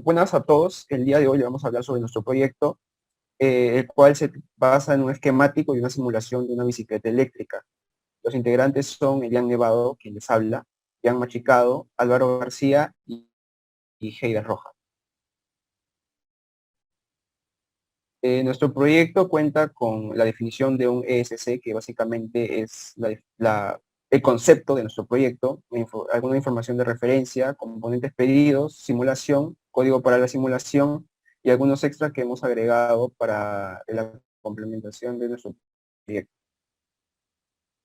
Buenas a todos. El día de hoy vamos a hablar sobre nuestro proyecto, el cual se basa en un esquemático y una simulación de una bicicleta eléctrica. Los integrantes son Elian Nevado, quien les habla, Ian Machicado, Álvaro García y Heider Rojas. Nuestro proyecto cuenta con la definición de un ESC, que básicamente es el concepto de nuestro proyecto, alguna información de referencia, componentes pedidos, simulación, código para la simulación y algunos extras que hemos agregado para la complementación de nuestro proyecto.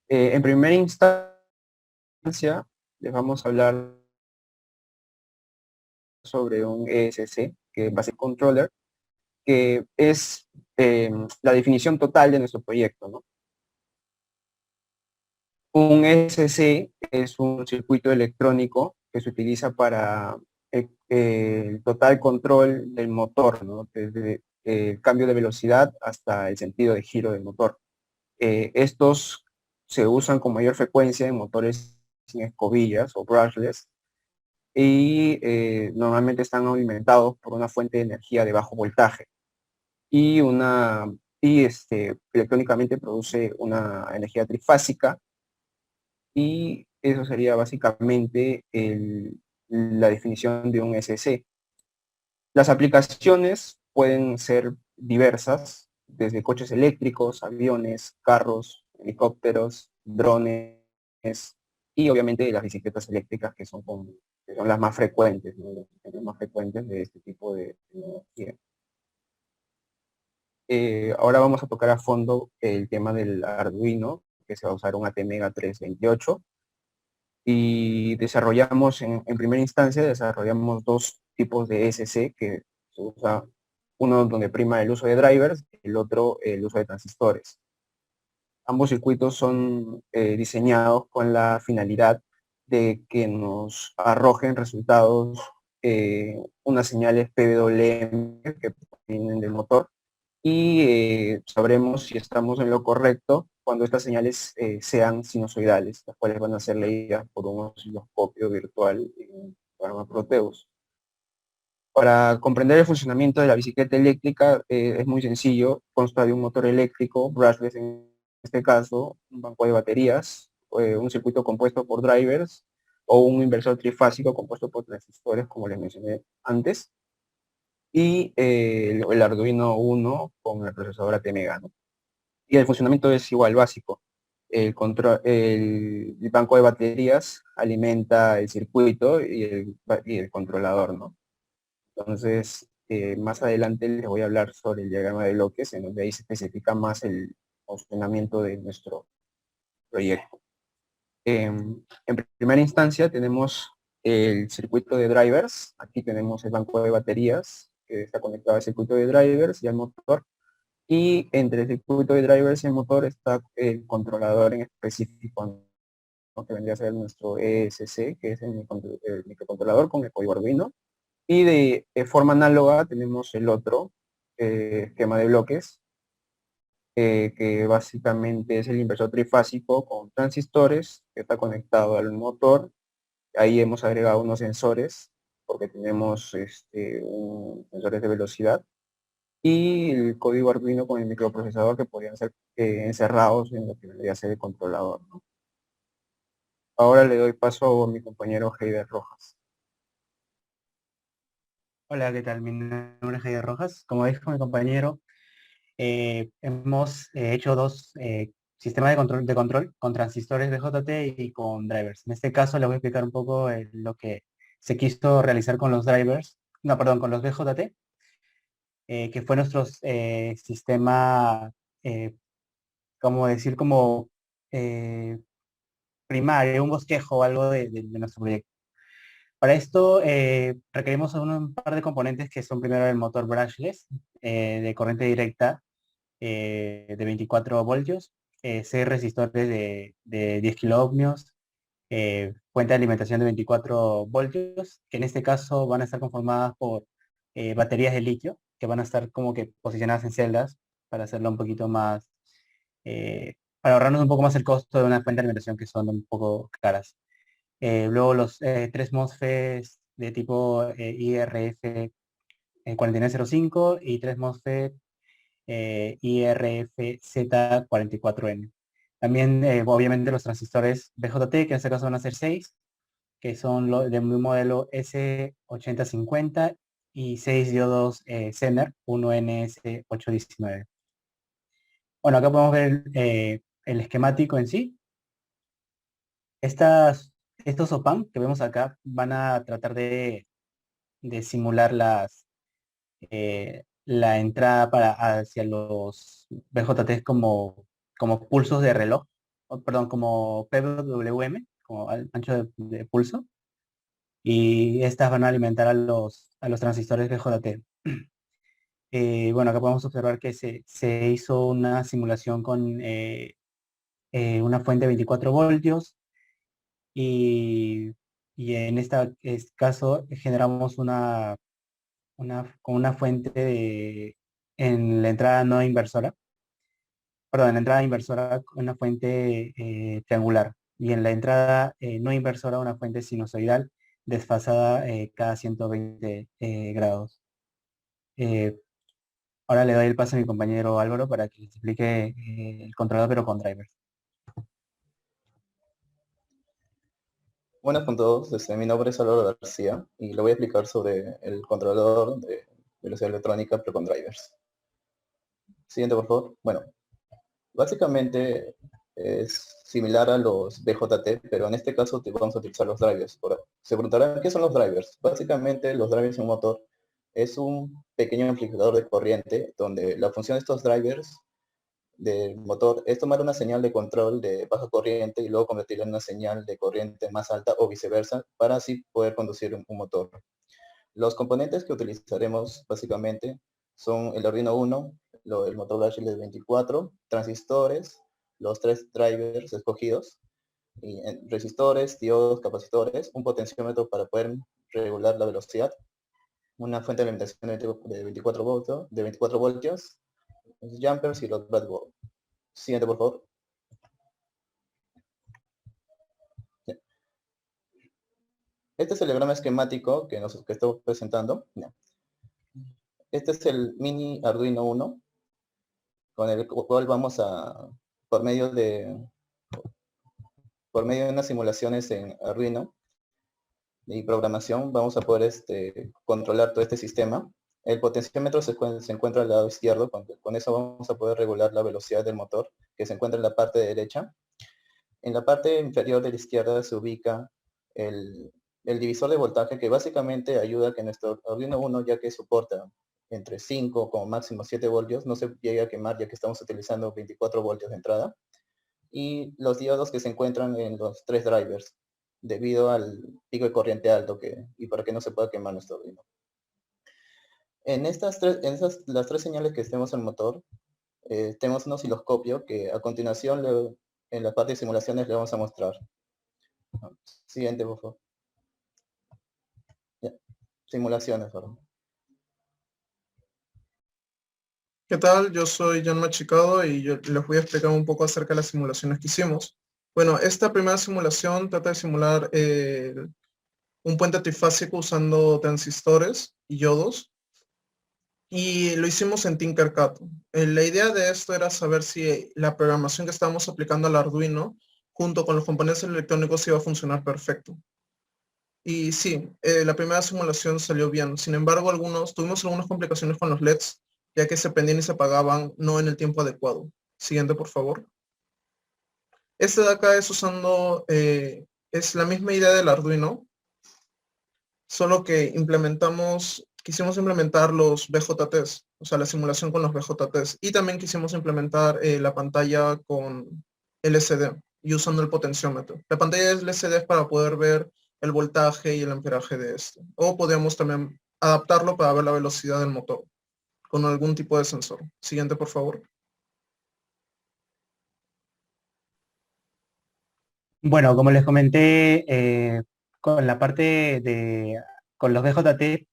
En primera instancia, les vamos a hablar sobre un ESC, que es Basic Controller, que es la definición total de nuestro proyecto, ¿no? Un SC es un circuito electrónico que se utiliza para el total control del motor, ¿no? Desde el cambio de velocidad hasta el sentido de giro del motor. Estos se usan con mayor frecuencia en motores sin escobillas o brushless y normalmente están alimentados por una fuente de energía de bajo voltaje y electrónicamente produce una energía trifásica, y eso sería básicamente la definición de un SC. Las aplicaciones pueden ser diversas, desde coches eléctricos, aviones, carros, helicópteros, drones y obviamente las bicicletas eléctricas, que son las más frecuentes, ¿no? Las más frecuentes de este tipo de tecnología. Ahora vamos a tocar a fondo el tema del Arduino, que se va a usar un ATmega 328. Y desarrollamos, en primera instancia, desarrollamos dos tipos de SC que se usa, uno donde prima el uso de drivers, el otro el uso de transistores. Ambos circuitos son diseñados con la finalidad de que nos arrojen resultados, unas señales PWM que vienen del motor, y sabremos si estamos en lo correcto cuando estas señales sean sinusoidales, las cuales van a ser leídas por un osciloscopio virtual en el programa Proteus. Para comprender el funcionamiento de la bicicleta eléctrica es muy sencillo, consta de un motor eléctrico, brushless en este caso, un banco de baterías, un circuito compuesto por drivers o un inversor trifásico compuesto por transistores, como les mencioné antes, y el Arduino Uno con el procesador ATmega, ¿no? Y el funcionamiento es igual, básico. El banco de baterías alimenta el circuito y el controlador, ¿no? Entonces, más adelante les voy a hablar sobre el diagrama de bloques, en donde ahí se especifica más el funcionamiento de nuestro proyecto. En primera instancia tenemos el circuito de drivers. Aquí tenemos el banco de baterías que está conectado al circuito de drivers y al motor. Y entre el circuito de drivers y el motor está el controlador en específico, ¿no? Que vendría a ser nuestro ESC, que es el microcontrolador con el código Arduino. Y de forma análoga tenemos el otro esquema de bloques, que básicamente es el inversor trifásico con transistores que está conectado al motor. Ahí hemos agregado unos sensores porque tenemos sensores de velocidad y el código Arduino con el microprocesador, que podrían ser encerrados en lo que vendría a ser el controlador, ¿no? Ahora le doy paso a mi compañero Heider Rojas. Hola, ¿qué tal? Mi nombre es Javier Rojas. Como dijo mi compañero, hemos hecho dos sistemas de control con transistores BJT y con drivers. En este caso le voy a explicar un poco lo que se quiso realizar con los drivers, no, perdón, con los BJT, que fue nuestro sistema, eh, como decir, como eh, primario, un bosquejo o algo de nuestro proyecto. Para esto requerimos un par de componentes que son primero el motor brushless de corriente directa de 24 voltios, 6 resistores de 10 kiloohmios, fuente de alimentación de 24 voltios, que en este caso van a estar conformadas por baterías de litio, que van a estar como que posicionadas en celdas para hacerlo un poquito más, para ahorrarnos un poco más el costo de una fuente de alimentación que son un poco caras. Luego los tres MOSFETs de tipo IRF 4905 y 3 MOSFET IRFZ44N. También, obviamente, los transistores BJT, que en este caso van a ser 6, que son de mi modelo S8050 y 6 diodos Zener 1NS819. Bueno, acá podemos ver el esquemático en sí. Estos OPAM que vemos acá van a tratar de simular la entrada hacia los BJTs como pulsos de reloj, perdón, como PWM, como ancho de pulso, y estas van a alimentar a los transistores BJT. Bueno, acá podemos observar que se hizo una simulación con una fuente de 24 voltios y, y en este caso generamos con una fuente en la entrada no inversora, perdón, en la entrada inversora una fuente triangular y en la entrada no inversora una fuente sinusoidal desfasada cada 120 grados. Eh, Ahora le doy el paso a mi compañero Álvaro para que les explique el controlador pero con drivers. Buenas con todos, mi nombre es Álvaro García y le voy a explicar sobre el controlador de velocidad electrónica pero con drivers. Siguiente, por favor. Bueno, básicamente es similar a los BJT, pero en este caso vamos a utilizar los drivers. Se preguntarán, ¿qué son los drivers? Básicamente los drivers en un motor es un pequeño amplificador de corriente donde la función de estos drivers del motor es tomar una señal de control de baja corriente y luego convertirla en una señal de corriente más alta o viceversa para así poder conducir un motor. Los componentes que utilizaremos básicamente son el Arduino Uno, el motor Bluetooth de 24, transistores, los 3 drivers escogidos, y resistores, diodos, capacitores, un potenciómetro para poder regular la velocidad, una fuente de alimentación de 24 voltios, los jumpers y los breadboard. Siguiente, por favor. Este es el diagrama esquemático que estamos presentando. Este es el mini Arduino Uno, con el cual vamos a, por medio de unas simulaciones en Arduino y programación, vamos a poder controlar todo este sistema. El potenciómetro se encuentra al lado izquierdo, con eso vamos a poder regular la velocidad del motor, que se encuentra en la parte derecha. En la parte inferior de la izquierda se ubica el divisor de voltaje, que básicamente ayuda a que nuestro Arduino Uno, ya que soporta entre 5 como máximo 7 voltios, no se llegue a quemar, ya que estamos utilizando 24 voltios de entrada. Y los diodos que se encuentran en los 3 drivers, debido al pico de corriente alto y para que no se pueda quemar nuestro Arduino. En las tres señales que tenemos en el motor, tenemos un osciloscopio que a continuación en la parte de simulaciones le vamos a mostrar. Siguiente, por favor. Ya. Simulaciones, por favor. ¿Qué tal? Yo soy John Machicado y yo les voy a explicar un poco acerca de las simulaciones que hicimos. Bueno, esta primera simulación trata de simular un puente trifásico usando transistores y diodos. Y lo hicimos en Tinkercad. La idea de esto era saber si la programación que estábamos aplicando al Arduino junto con los componentes electrónicos iba a funcionar perfecto. Y sí, la primera simulación salió bien. Sin embargo, tuvimos algunas complicaciones con los LEDs, ya que se prendían y se apagaban no en el tiempo adecuado. Siguiente, por favor. Este de acá es es la misma idea del Arduino, solo que quisimos implementar los BJTs, o sea, la simulación con los BJTs, y también quisimos implementar la pantalla con LCD y usando el potenciómetro. La pantalla de LCD es para poder ver el voltaje y el amperaje de este. O podríamos también adaptarlo para ver la velocidad del motor con algún tipo de sensor. Siguiente, por favor. Bueno, como les comenté, con la parte con los BJT,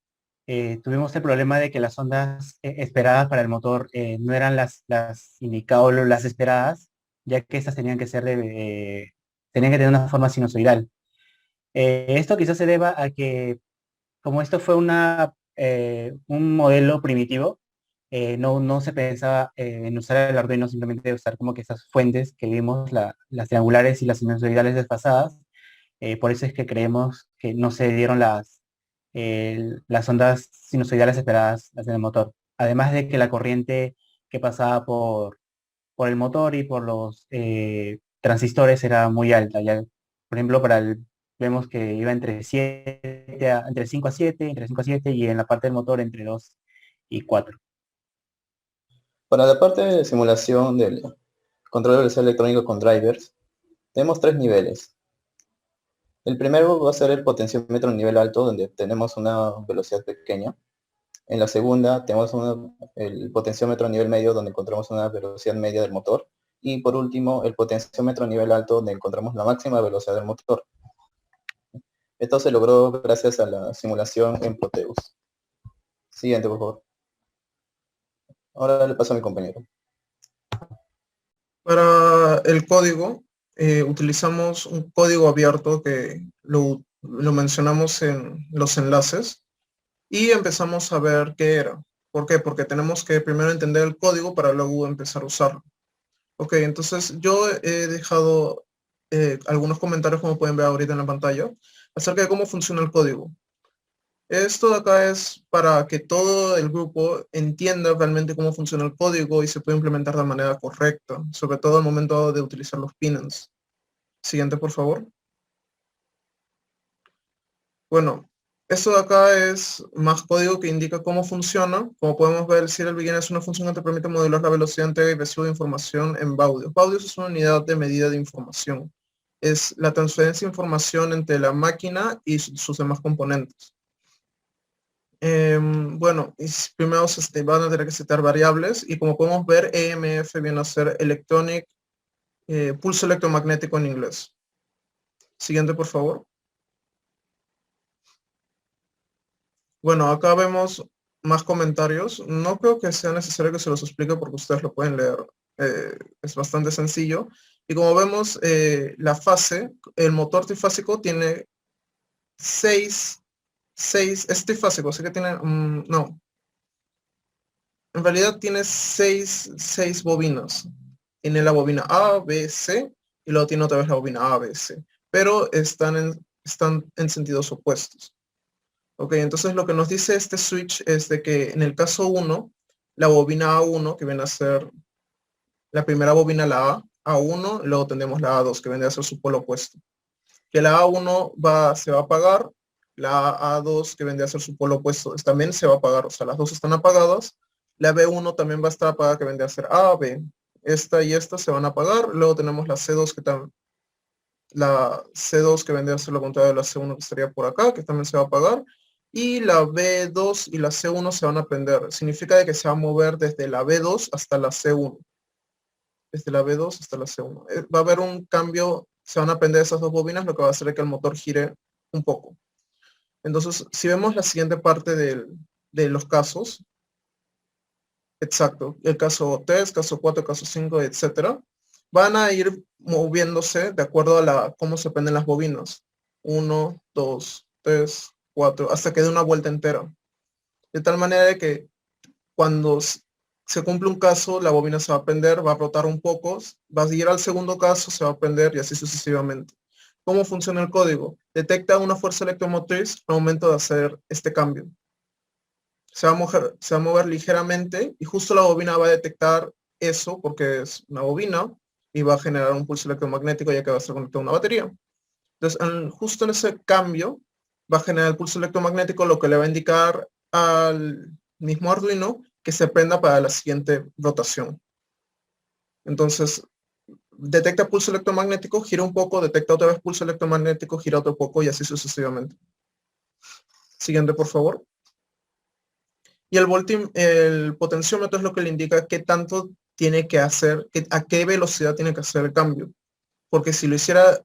tuvimos el problema de que las ondas esperadas para el motor no eran las indicadas o las esperadas, ya que estas tenían que tenían que tener una forma sinusoidal. Esto quizás se deba a que como esto fue un modelo primitivo, no se pensaba en usar el Arduino, simplemente usar como que esas fuentes que vimos, las triangulares y las sinusoidales desfasadas. Por eso es que creemos que no se dieron las ondas sinusoidales esperadas en el motor. Además de que la corriente que pasaba por el motor y por los transistores era muy alta. Ya, por ejemplo, vemos que iba entre 5 a 7, entre 5 a 7 y en la parte del motor entre 2 y 4. Para la parte de simulación del control de velocidad electrónico con drivers, tenemos 3 niveles. El primero va a ser el potenciómetro a nivel alto, donde tenemos una velocidad pequeña. En la segunda tenemos el potenciómetro a nivel medio, donde encontramos una velocidad media del motor. Y por último, el potenciómetro a nivel alto, donde encontramos la máxima velocidad del motor. Esto se logró gracias a la simulación en Proteus. Siguiente, por favor. Ahora le paso a mi compañero. Para el código, utilizamos un código abierto que lo mencionamos en los enlaces y empezamos a ver qué era. ¿Por qué? Porque tenemos que primero entender el código para luego empezar a usarlo. Ok, entonces yo he dejado algunos comentarios, como pueden ver ahorita en la pantalla, acerca de cómo funciona el código. Esto de acá es para que todo el grupo entienda realmente cómo funciona el código y se puede implementar de manera correcta, sobre todo al momento de utilizar los pins. Siguiente, por favor. Bueno, esto de acá es más código que indica cómo funciona. Como podemos ver, el serial begin es una función que te permite modular la velocidad de entrega y recibo de información en baudios. Baudios es una unidad de medida de información. Es la transferencia de información entre la máquina y sus demás componentes. Bueno, primero van a tener que setar variables y como podemos ver, EMF viene a ser Electronic Pulso Electromagnético en inglés. Siguiente, por favor. Bueno, acá vemos más comentarios. No creo que sea necesario que se los explique porque ustedes lo pueden leer. Es bastante sencillo. Y como vemos, la fase, el motor trifásico tiene 6, es trifásico, así que tiene, no. En realidad tiene 6 bobinas. Tiene la bobina A, B, C, y luego tiene otra vez la bobina A, B, C. Pero están en sentidos opuestos. Ok, entonces lo que nos dice este switch es de que en el caso 1, la bobina A1, que viene a ser la primera bobina, la A1, luego tendremos la A2, que viene a ser su polo opuesto. Que la A1 se va a apagar, la A2, que vendría a ser su polo opuesto, también se va a apagar, o sea, las dos están apagadas. La B1 también va a estar apagada, que vendría a ser A, B. Esta y esta se van a apagar. Luego tenemos la C2, la C2 que vendría a ser lo contrario de la C1, que estaría por acá, que también se va a apagar. Y la B2 y la C1 se van a prender. Significa de que se va a mover desde la B2 hasta la C1. Desde la B2 hasta la C1. Va a haber un cambio, se van a prender esas dos bobinas, lo que va a hacer que el motor gire un poco. Entonces, si vemos la siguiente parte de los casos, exacto, el caso 3, caso 4, caso 5, etcétera, van a ir moviéndose de acuerdo a cómo se prenden las bobinas. 1, 2, 3, 4, hasta que dé una vuelta entera. De tal manera de que cuando se cumple un caso, la bobina se va a prender, va a rotar un poco, va a seguir al segundo caso, se va a prender y así sucesivamente. ¿Cómo funciona el código? Detecta una fuerza electromotriz al momento de hacer este cambio. Se va a mover ligeramente y justo la bobina va a detectar eso porque es una bobina y va a generar un pulso electromagnético ya que va a estar conectado a una batería. Entonces, justo en ese cambio va a generar el pulso electromagnético, lo que le va a indicar al mismo Arduino que se prenda para la siguiente rotación. Entonces, detecta pulso electromagnético, gira un poco, detecta otra vez pulso electromagnético, gira otro poco y así sucesivamente. Siguiente, por favor. Y el potenciómetro es lo que le indica qué tanto tiene que hacer, a qué velocidad tiene que hacer el cambio. Porque si lo hiciera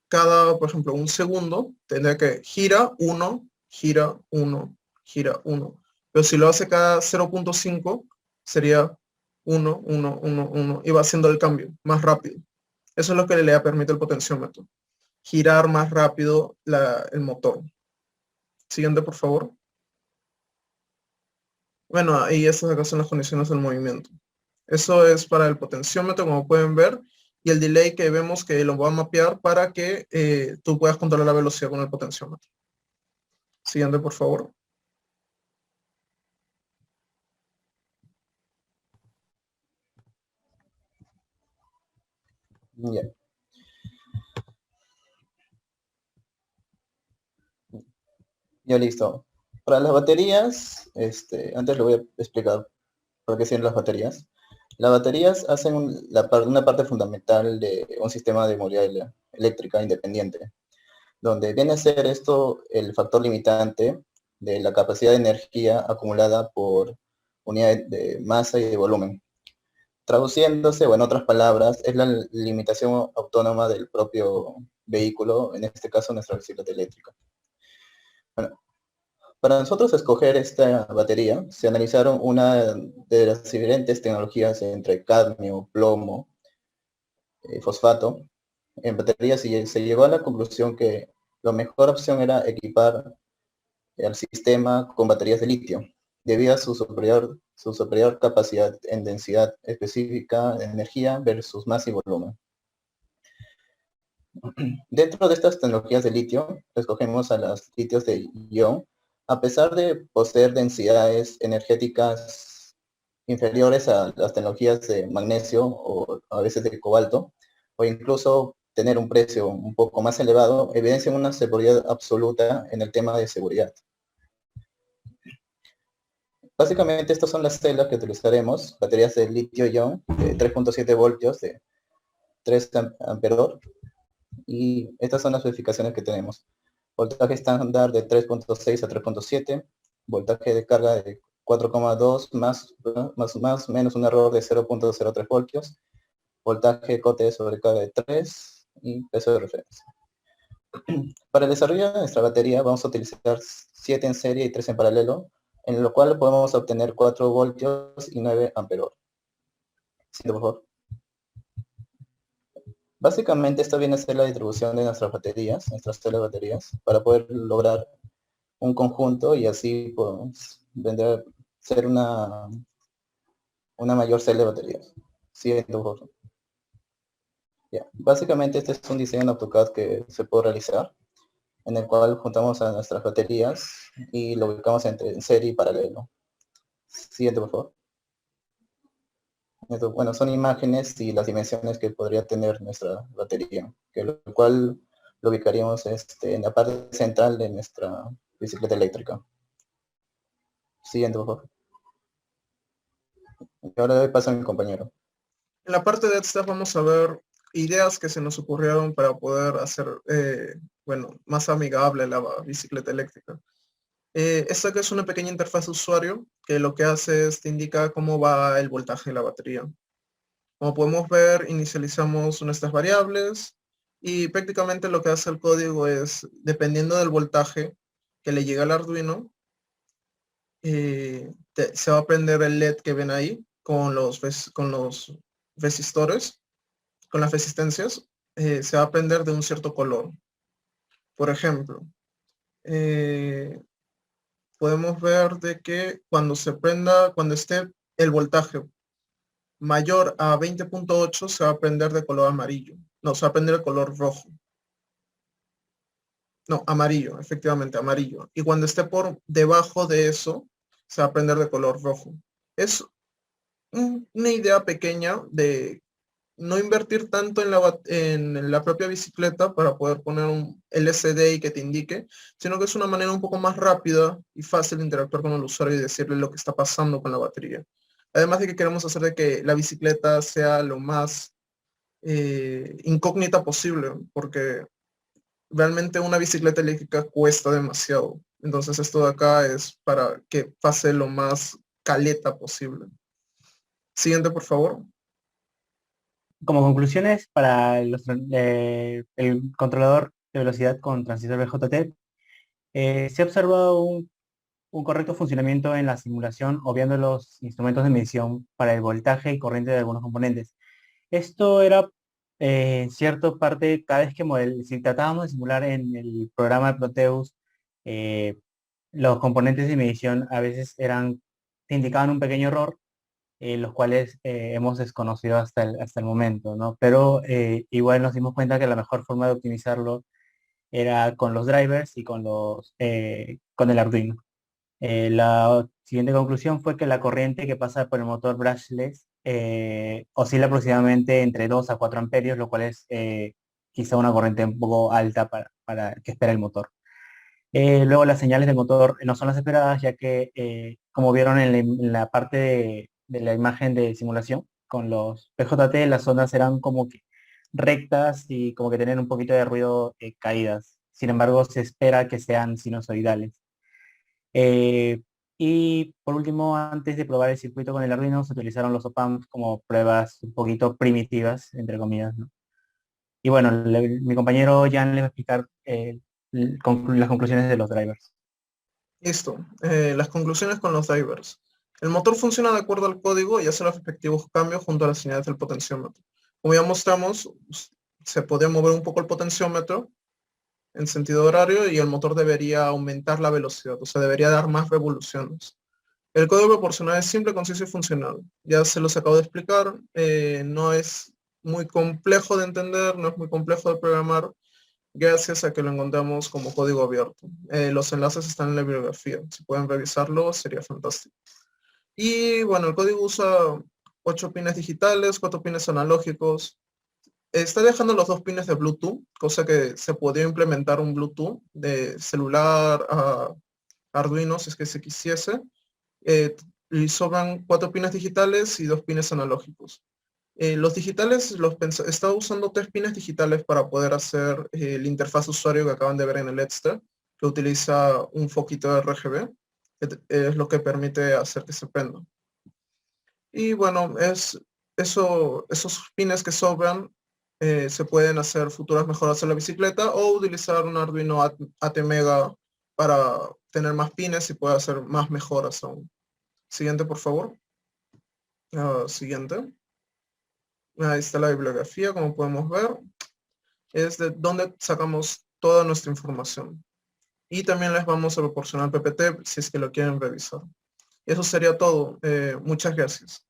cada, por ejemplo, un segundo, tendría que gira 1, gira 1, gira 1. Pero si lo hace cada 0.5, sería 1, 1, 1, 1, y va haciendo el cambio más rápido. Eso es lo que le permite el potenciómetro. Girar más rápido el motor. Siguiente, por favor. Bueno, y estas acá son las condiciones del movimiento. Eso es para el potenciómetro, como pueden ver, y el delay que vemos que lo va a mapear para que tú puedas controlar la velocidad con el potenciómetro. Siguiente, por favor. Ya. Ya listo. Para las baterías, antes lo voy a explicar por qué sirven las baterías. Las baterías hacen una parte fundamental de un sistema de movilidad eléctrica independiente, donde viene a ser esto el factor limitante de la capacidad de energía acumulada por unidad de masa y de volumen. Traduciéndose, o en otras palabras, es la limitación autónoma del propio vehículo, en este caso nuestra bicicleta eléctrica. Bueno, para nosotros escoger esta batería, se analizaron una de las diferentes tecnologías entre cadmio, plomo, fosfato. En baterías se llegó a la conclusión que la mejor opción era equipar el sistema con baterías de litio, debido a su superior capacidad en densidad específica de energía versus masa y volumen. Dentro de estas tecnologías de litio, escogemos a los litios de ion, a pesar de poseer densidades energéticas inferiores a las tecnologías de magnesio o a veces de cobalto, o incluso tener un precio un poco más elevado, evidencian una seguridad absoluta en el tema de seguridad. Básicamente estas son las celdas que utilizaremos, baterías de litio-ion de 3.7 voltios de 3 amperor, y estas son las especificaciones que tenemos. Voltaje estándar de 3.6 a 3.7, voltaje de carga de 4,2 más menos un error de 0.03 voltios, voltaje de corte de sobrecarga de 3 y peso de referencia. Para el desarrollo de nuestra batería vamos a utilizar 7 en serie y 3 en paralelo, en lo cual podemos obtener 4 voltios y 9 amperor. Siguiente, por favor. Básicamente esto viene a ser la distribución de nuestras baterías, nuestras células de baterías, para poder lograr un conjunto y así pues, vendrá a ser una mayor celda de baterías. Siguiente, por favor. Ya. Básicamente este es un diseño en AutoCAD que se puede realizar, en el cual juntamos a nuestras baterías y lo ubicamos en serie y paralelo. Siguiente, por favor. Esto, bueno, son imágenes y las dimensiones que podría tener nuestra batería, que lo cual lo ubicaríamos en la parte central de nuestra bicicleta eléctrica. Siguiente, por favor. Y ahora doy paso a mi compañero. En la parte de esta vamos a ver ideas que se nos ocurrieron para poder hacer, bueno, más amigable la bicicleta eléctrica. Esta que es una pequeña interfaz de usuario que lo que hace es te indica cómo va el voltaje de la batería. Como podemos ver, inicializamos nuestras variables y prácticamente lo que hace el código es, dependiendo del voltaje que le llega al Arduino, se va a prender el LED que ven ahí con los resistores, con las resistencias, se va a prender de un cierto color. Por ejemplo, podemos ver de que cuando se prenda, cuando esté el voltaje mayor a 20.8 se va a prender de color amarillo. No, se va a prender de color rojo. No, amarillo, efectivamente, amarillo. Y cuando esté por debajo de eso, se va a prender de color rojo. Es una idea pequeña de no invertir tanto en la propia bicicleta para poder poner un LCD y que te indique, sino que es una manera un poco más rápida y fácil de interactuar con el usuario y decirle lo que está pasando con la batería. Además de que queremos hacer de que la bicicleta sea lo más incógnita posible, porque realmente una bicicleta eléctrica cuesta demasiado. Entonces esto de acá es para que pase lo más caleta posible. Siguiente, por favor. Como conclusiones para el controlador de velocidad con transistor BJT, se ha observado un correcto funcionamiento en la simulación, obviando los instrumentos de medición para el voltaje y corriente de algunos componentes. Esto era en cierta parte, cada vez que si tratábamos de simular en el programa de Proteus los componentes de medición a veces te indicaban un pequeño error, los cuales hemos desconocido hasta el momento, ¿no? Pero igual nos dimos cuenta que la mejor forma de optimizarlo era con los drivers y con el Arduino. La siguiente conclusión fue que la corriente que pasa por el motor brushless oscila aproximadamente entre 2 a 4 amperios, lo cual es quizá una corriente un poco alta para que espera el motor. Luego las señales del motor no son las esperadas, ya que como vieron en la parte de la imagen de simulación, con los PJT las ondas eran como que rectas y como que tenían un poquito de ruido caídas. Sin embargo, se espera que sean sinusoidales. Eh, y por último, antes de probar el circuito con el Arduino, se utilizaron los op-amps como pruebas un poquito primitivas, entre comillas, ¿no? Y bueno, mi compañero Jan les va a explicar las conclusiones de los drivers. Listo. Las conclusiones con los drivers. El motor funciona de acuerdo al código y hace los respectivos cambios junto a las señales del potenciómetro. Como ya mostramos, se podría mover un poco el potenciómetro en sentido horario y el motor debería aumentar la velocidad, o sea, debería dar más revoluciones. El código proporcional es simple, conciso y funcional. Ya se los acabo de explicar, no es muy complejo de entender, no es muy complejo de programar, gracias a que lo encontramos como código abierto. Los enlaces están en la bibliografía, si pueden revisarlo sería fantástico. Y bueno, el código usa 8 pines digitales, 4 pines analógicos. Está dejando los 2 pines de Bluetooth, cosa que se podría implementar un Bluetooth de celular a Arduino si es que se quisiese. Y sobran 4 pines digitales y 2 pines analógicos. Los digitales, estaba usando 3 pines digitales para poder hacer la interfaz usuario que acaban de ver en el extra, que utiliza un foquito de RGB, que es lo que permite hacer que se prenda. Y bueno, esos pines que sobran se pueden hacer futuras mejoras en la bicicleta o utilizar un Arduino ATmega para tener más pines y poder hacer más mejoras aún. Siguiente, por favor. Siguiente. Ahí está la bibliografía, como podemos ver. Es de donde sacamos toda nuestra información. Y también les vamos a proporcionar PPT si es que lo quieren revisar. Eso sería todo. Muchas gracias.